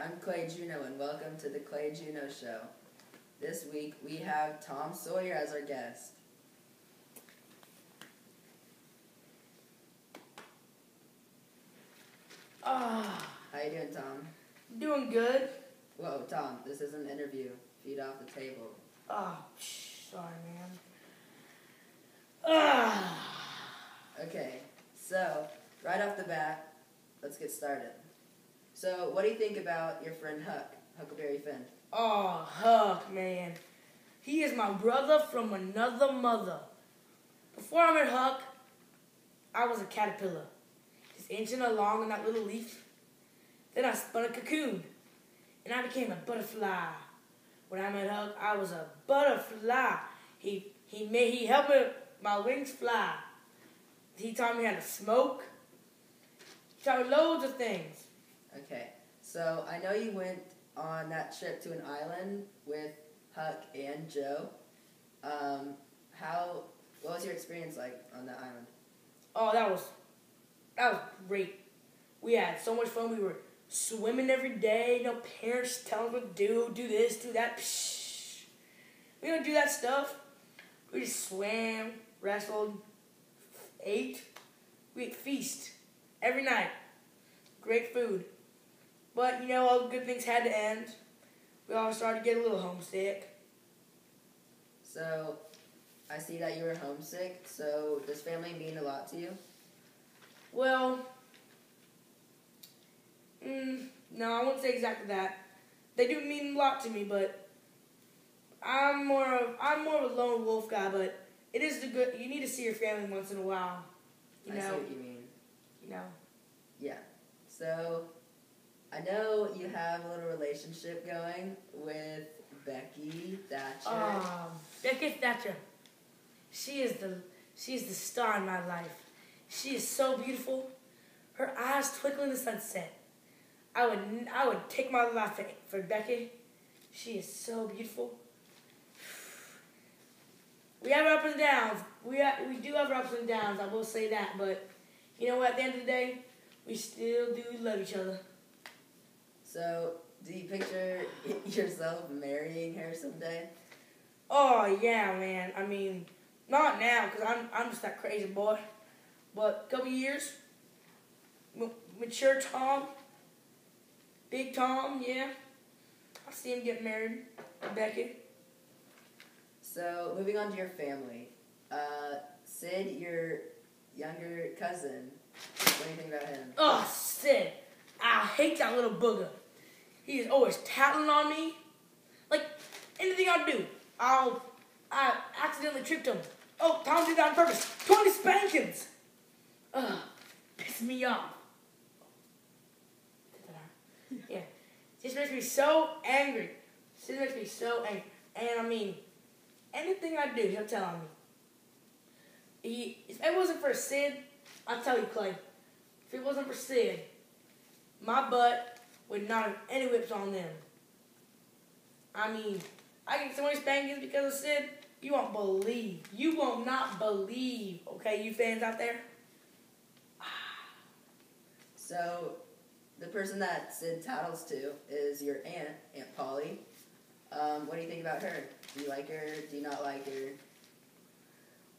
I'm Clay Juno, and welcome to the Clay Juno Show. This week we have Tom Sawyer as our guest. How you doing, Tom? Doing good. Whoa, Tom, this is an interview. Feet off the table. Sorry, man. Okay, so right off the bat, let's get started. So, what do you think about your friend Huckleberry Finn? Oh, Huck, man. He is my brother from another mother. Before I met Huck, I was a caterpillar, just inching along in that little leaf. Then I spun a cocoon, and I became a butterfly. When I met Huck, I was a butterfly. He helped my wings fly. He taught me how to smoke. He taught me loads of things. Okay, so I know you went on that trip to an island with Huck and Joe. What was your experience like on that island? Oh, that was great. We had so much fun. We were swimming every day. No parents telling us what to do this, do that. Psh. We don't do that stuff. We just swam, wrestled, ate. We ate feast every night. Great food. But, all the good things had to end. We all started to get a little homesick. So, I see that you were homesick. So, does family mean a lot to you? Well, no, I wouldn't say exactly that. They do mean a lot to me, but I'm more of a lone wolf guy. But it is you need to see your family once in a while. I see what you mean. Yeah. So, I know you have a little relationship going with Becky Thatcher. Becky Thatcher. She is the star in my life. She is so beautiful. Her eyes twinkle in the sunset. I would take my life for Becky. She is so beautiful. We have our ups and downs. We do have our ups and downs, I will say that. But you know what? At the end of the day, we still do love each other. So, do you picture yourself marrying her someday? Oh, yeah, man. I mean, not now, because I'm just that crazy boy. But a couple years, mature Tom, big Tom, yeah. I see him get married to Becky. So, moving on to your family. Sid, your younger cousin, what do you think about him? Oh, Sid. I hate that little booger. He is always tattling on me. Like, anything I do, I accidentally tripped him. Oh, Tom did that on purpose. 20 spankings. Piss me off. Yeah. Just makes me so angry. Sid makes me so angry. And I mean, anything I do, he'll tell on me. If it wasn't for Sid, I'll tell you, Clay. If it wasn't for Sid, my butt would not have any whips on them. I mean, I get so many spankings because of Sid, you won't believe. You will not believe, okay, you fans out there? So, the person that Sid tattles to is your Aunt Polly. What do you think about her? Do you like her? Do you not like her?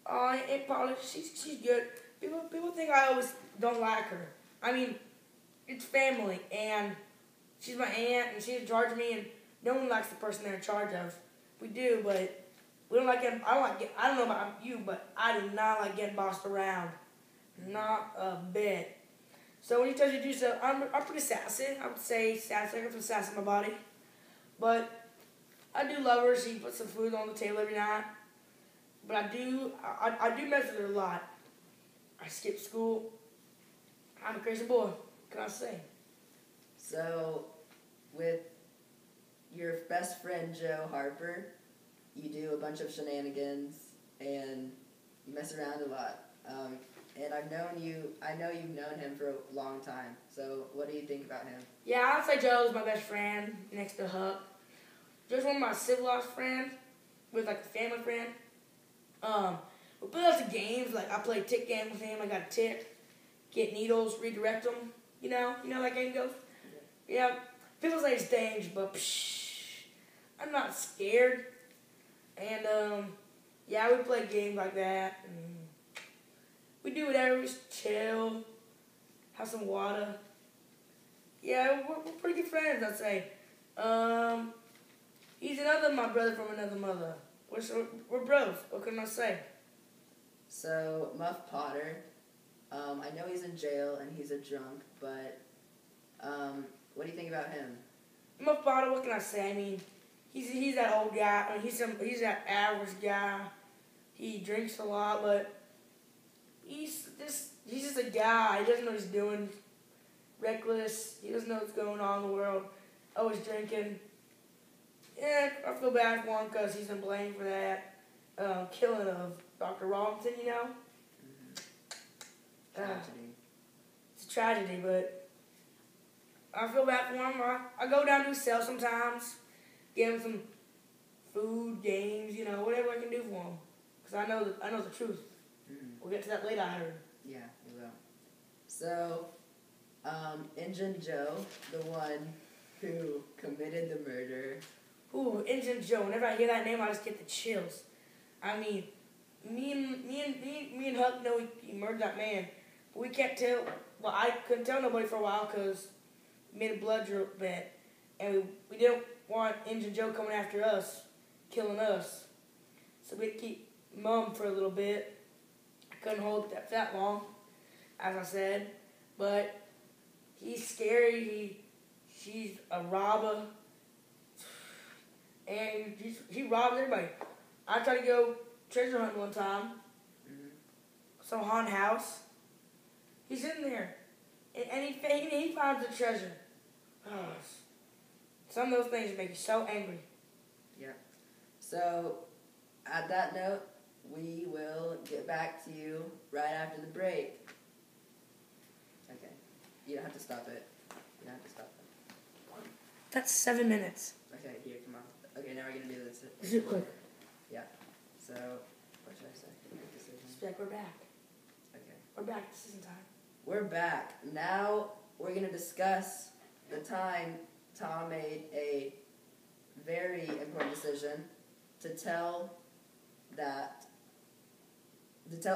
Aunt Polly, she's good. People think I always don't like her. I mean, it's family, and she's my aunt, and she's in charge of me, and no one likes the person they're in charge of. We do, but we don't like getting. I don't know about you, but I do not like getting bossed around. Not a bit. So when he tells you to do so, I'm pretty sassy. I would say sassy. I got some sass in my body, but I do love her. She puts some food on the table every night. But I do mess with her a lot. I skip school. I'm a crazy boy. What can I say? So, with your best friend Joe Harper, you do a bunch of shenanigans and you mess around a lot. And I know you've known him for a long time. So, what do you think about him? Yeah, I'd say Joe's my best friend next to Huck. Joe's one of my civilized friends, with like a family friend. We play lots of games. Like I play tick games with him. I got a tick, get needles, redirect them. You know how that game goes. Yeah. people say it's dangerous, but psh, I'm not scared. And yeah, we play games like that. And we do whatever. We just chill, have some water. Yeah, we're pretty good friends, I'd say. He's my brother from another mother. We're bros. What can I say? So, Muff Potter, I know he's in jail and he's a drunk, but what do you think about him? Muff Potter, what can I say? I mean, he's that old guy. I mean, he's that average guy. He drinks a lot, but he's just a guy. He doesn't know what he's doing. Reckless. He doesn't know what's going on in the world. Always drinking. Yeah, I feel bad for him because he's been blamed for that killing of Dr. Robinson, you know? Tragedy. It's a tragedy, but I feel bad for him. I go down to his cell sometimes, give him some food, games, you know, whatever I can do for him. Because I know the truth. Mm-hmm. We'll get to that later, I heard. Yeah, we will. So, Injun Joe, the one who committed the murder. Ooh, Injun Joe. Whenever I hear that name, I just get the chills. I mean, me and Huck know he murdered that man. But we can't tell. Well, I couldn't tell nobody for a while because we made a blood bet. And we didn't want Injun Joe coming after us, killing us. So we had to keep mum for a little bit. I couldn't hold that long, as I said. But he's scary. She's a robber. And he robs everybody. I tried to go treasure hunting one time. Mm-hmm. Some haunted house. He's in there. And he finds the treasure. Oh, some of those things make you so angry. Yeah. So, at that note, we will get back to you right after the break. Okay. You don't have to stop it. You don't have to stop it. That's 7 minutes. Okay, here, come on. Okay, now we're going to do this. Is it quick? Yeah. So, what should I say? Just like we're back. Okay. We're back. This isn't time. We're back. Now we're going to discuss the time Tom made a very important decision to tell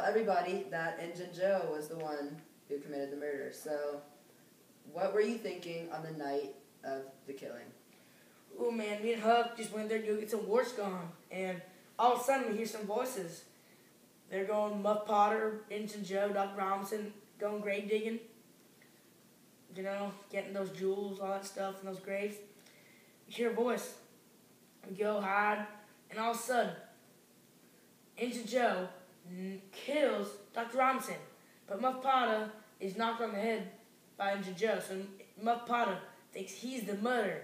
everybody that Injun Joe was the one who committed the murder. So, what were you thinking on the night of the killing? Oh man, me and Huck just went there to go get some works gone, and all of a sudden we hear some voices. They're going Muff Potter, Injun Joe, Dr. Robinson, going grave digging. You know, getting those jewels, all that stuff in those graves. You hear a voice. We go hide, and all of a sudden, Injun Joe kills Dr. Robinson, but Muff Potter is knocked on the head by Injun Joe, so Muff Potter thinks he's the murderer.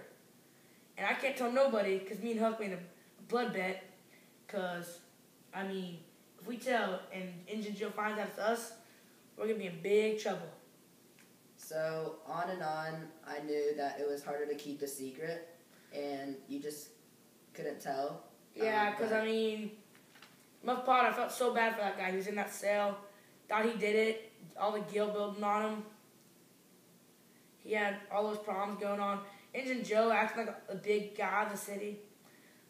And I can't tell nobody because me and Huck made a blood bet. Because, I mean, if we tell and Injun Joe finds out it's us, we're going to be in big trouble. So, on and on, I knew that it was harder to keep a secret. And you just couldn't tell. Yeah, because, I mean, Muff Potter, I felt so bad for that guy. He was in that cell. Thought he did it. All the guilt building on him. He had all those problems going on. Injun Joe acting like a big guy in the city.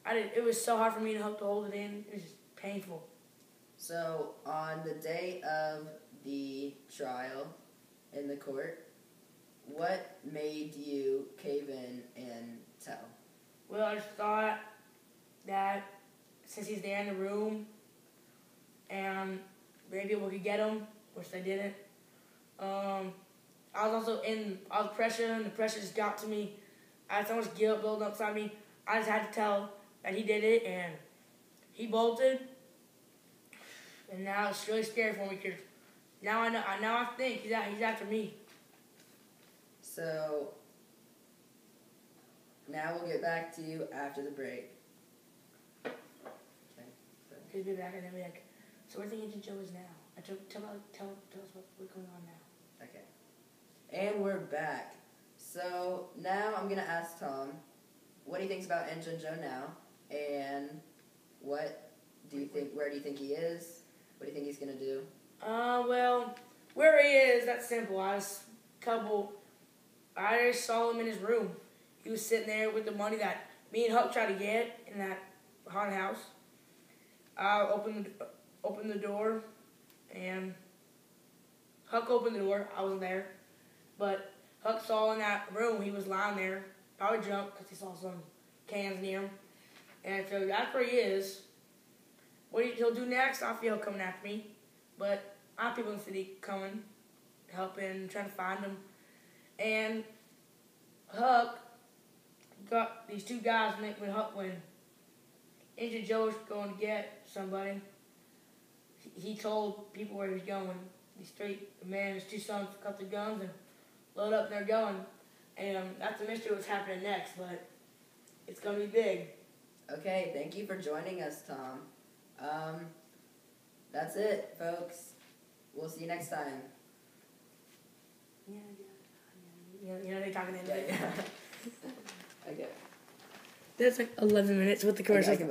It was so hard for me and Huck to hold it in. It was just painful. So, on the day of the trial in the court, what made you cave in and tell? Well, I just thought that since he's there in the room, and maybe we could get him, which they didn't. I was also in all the pressure, and the pressure just got to me. I had so much guilt building up inside me. I just had to tell that he did it, and he bolted. And now it's really scary for me because now I know. Now I think he's after me. So now we'll get back to you after the break. Okay. So. He'll be back and then be like, so where do you think Joe is now? Tell us what's going on now. Okay. And we're back. So now I'm going to ask Tom what he thinks about Injun Joe now, and where do you think he is? What do you think he's going to do? Well, where he is, that's simple. I just saw him in his room. he was sitting there with the money that me and Huck tried to get in that haunted house. I opened the door, and Huck opened the door. I wasn't there, but Huck saw in that room he was lying there. Probably jumped because he saw some cans near him. And so that's where he is. What he'll do next, I feel coming after me. But I have people in the city coming, helping, trying to find him. And Huck got these two guys when Injured Joe was going to get somebody. He told people where he was going. The man and his two sons cut the guns and load up and they're going. And that's the mystery of what's happening next, but it's going to be big. Okay, thank you for joining us, Tom. That's it, folks. We'll see you next time. They're talking into it. Okay. That's like 11 minutes with the commercial.